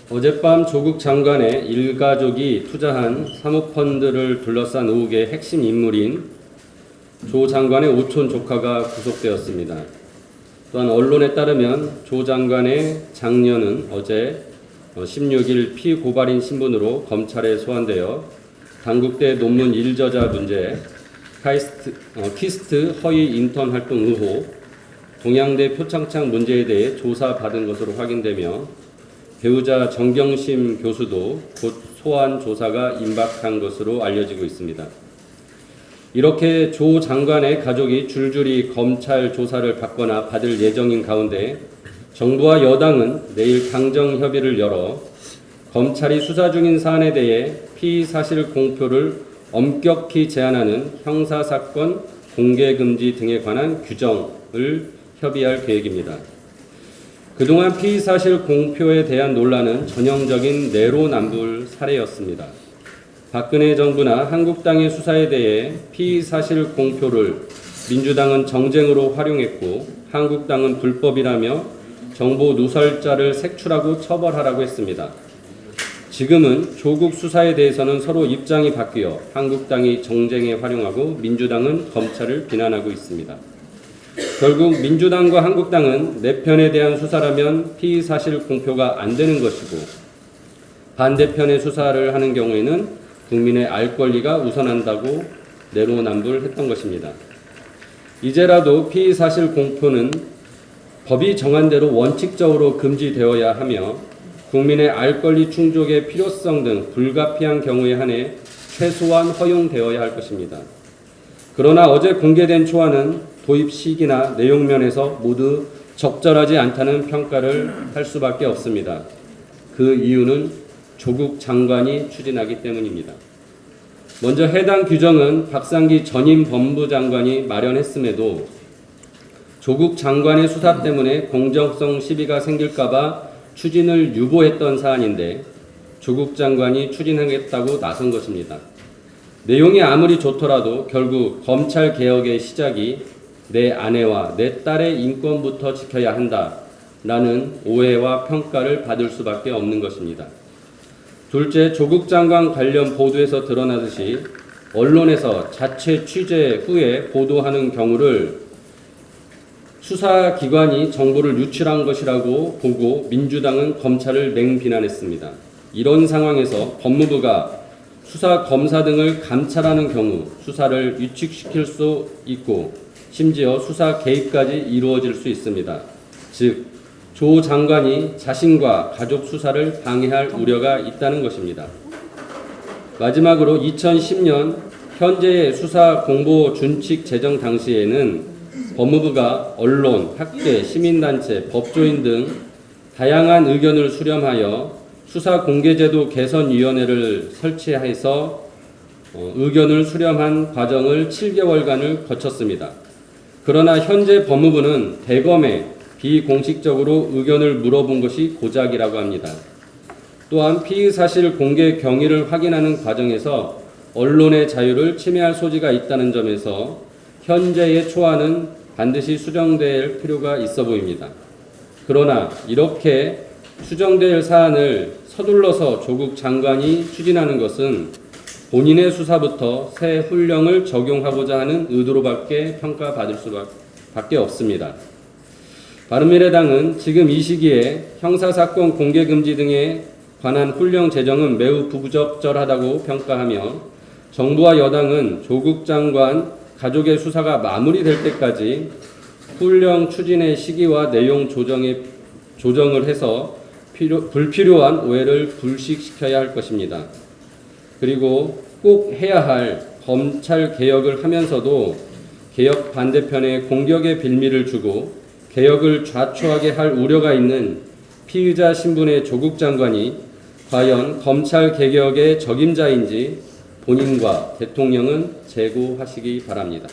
어젯밤 조국 장관의 일가족이 투자한 사모펀드를 둘러싼 의혹의 핵심 인물인 조 장관의 오촌 조카가 구속되었습니다. 또한 언론에 따르면 조 장관의 장녀는 어제 16일 피고발인 신분으로 검찰에 소환되어 단국대 논문 일저자 문제, 키스트 허위 인턴 활동 의혹, 동양대 표창장 문제에 대해 조사받은 것으로 확인되며 배우자 정경심 교수도 곧 소환 조사가 임박한 것으로 알려지고 있습니다. 이렇게 조 장관의 가족이 줄줄이 검찰 조사를 받거나 받을 예정인 가운데 정부와 여당은 내일 당정 협의를 열어 검찰이 수사 중인 사안에 대해 피의 사실 공표를 엄격히 제한하는 형사사건 공개금지 등에 관한 규정을 협의할 계획입니다. 그동안 피의 사실 공표에 대한 논란은 전형적인 내로남불 사례였습니다. 박근혜 정부나 한국당의 수사에 대해 피의 사실 공표를 민주당은 정쟁으로 활용했고 한국당은 불법이라며 정보 누설자를 색출하고 처벌하라고 했습니다. 지금은 조국 수사에 대해서는 서로 입장이 바뀌어 한국당이 정쟁에 활용하고 민주당은 검찰을 비난하고 있습니다. 결국 민주당과 한국당은 내 편에 대한 수사라면 피의 사실 공표가 안 되는 것이고 반대편의 수사를 하는 경우에는 국민의 알 권리가 우선한다고 내로남불했던 것입니다. 이제라도 피의 사실 공표는 법이 정한 대로 원칙적으로 금지되어야 하며 국민의 알 권리 충족의 필요성 등 불가피한 경우에 한해 최소한 허용되어야 할 것입니다. 그러나 어제 공개된 초안은 도입 시기나 내용 면에서 모두 적절하지 않다는 평가를 할 수밖에 없습니다. 그 이유는 조국 장관이 추진하기 때문입니다. 먼저 해당 규정은 박상기 전임 법무장관이 마련했음에도 조국 장관의 수사 때문에 공정성 시비가 생길까봐 추진을 유보했던 사안인데 조국 장관이 추진하겠다고 나선 것입니다. 내용이 아무리 좋더라도 결국 검찰 개혁의 시작이 내 아내와 내 딸의 인권부터 지켜야 한다라는 오해와 평가를 받을 수밖에 없는 것입니다. 둘째, 조국 장관 관련 보도에서 드러나듯이 언론에서 자체 취재 후에 보도하는 경우를 수사기관이 정보를 유출한 것이라고 보고 민주당은 검찰을 맹비난했습니다. 이런 상황에서 법무부가 수사 검사 등을 감찰하는 경우 수사를 위축시킬 수 있고 심지어 수사 개입까지 이루어질 수 있습니다. 즉, 조 장관이 자신과 가족 수사를 방해할 우려가 있다는 것입니다. 마지막으로 2010년 현재의 수사 공보 준칙 제정 당시에는 법무부가 언론, 학계, 시민단체, 법조인 등 다양한 의견을 수렴하여 수사공개제도 개선위원회를 설치해서 의견을 수렴한 과정을 7개월간을 거쳤습니다. 그러나 현재 법무부는 대검에 비공식적으로 의견을 물어본 것이 고작이라고 합니다. 또한 피의 사실 공개 경위를 확인하는 과정에서 언론의 자유를 침해할 소지가 있다는 점에서 현재의 초안은 반드시 수정될 필요가 있어 보입니다. 그러나 이렇게 수정될 사안을 서둘러서 조국 장관이 추진하는 것은 본인의 수사부터 새 훈령을 적용하고자 하는 의도로밖에 평가받을 수밖에 없습니다. 바른미래당은 지금 이 시기에 형사사건 공개금지 등에 관한 훈령 제정은 매우 부적절하다고 평가하며 정부와 여당은 조국 장관 가족의 수사가 마무리될 때까지 훈령 추진의 시기와 내용 조정을 해서 불필요한 오해를 불식시켜야 할 것입니다. 그리고 꼭 해야 할 검찰 개혁을 하면서도 개혁 반대편에 공격의 빌미를 주고 개혁을 좌초하게 할 우려가 있는 피의자 신분의 조국 장관이 과연 검찰 개혁의 적임자인지 본인과 대통령은 재고하시기 바랍니다.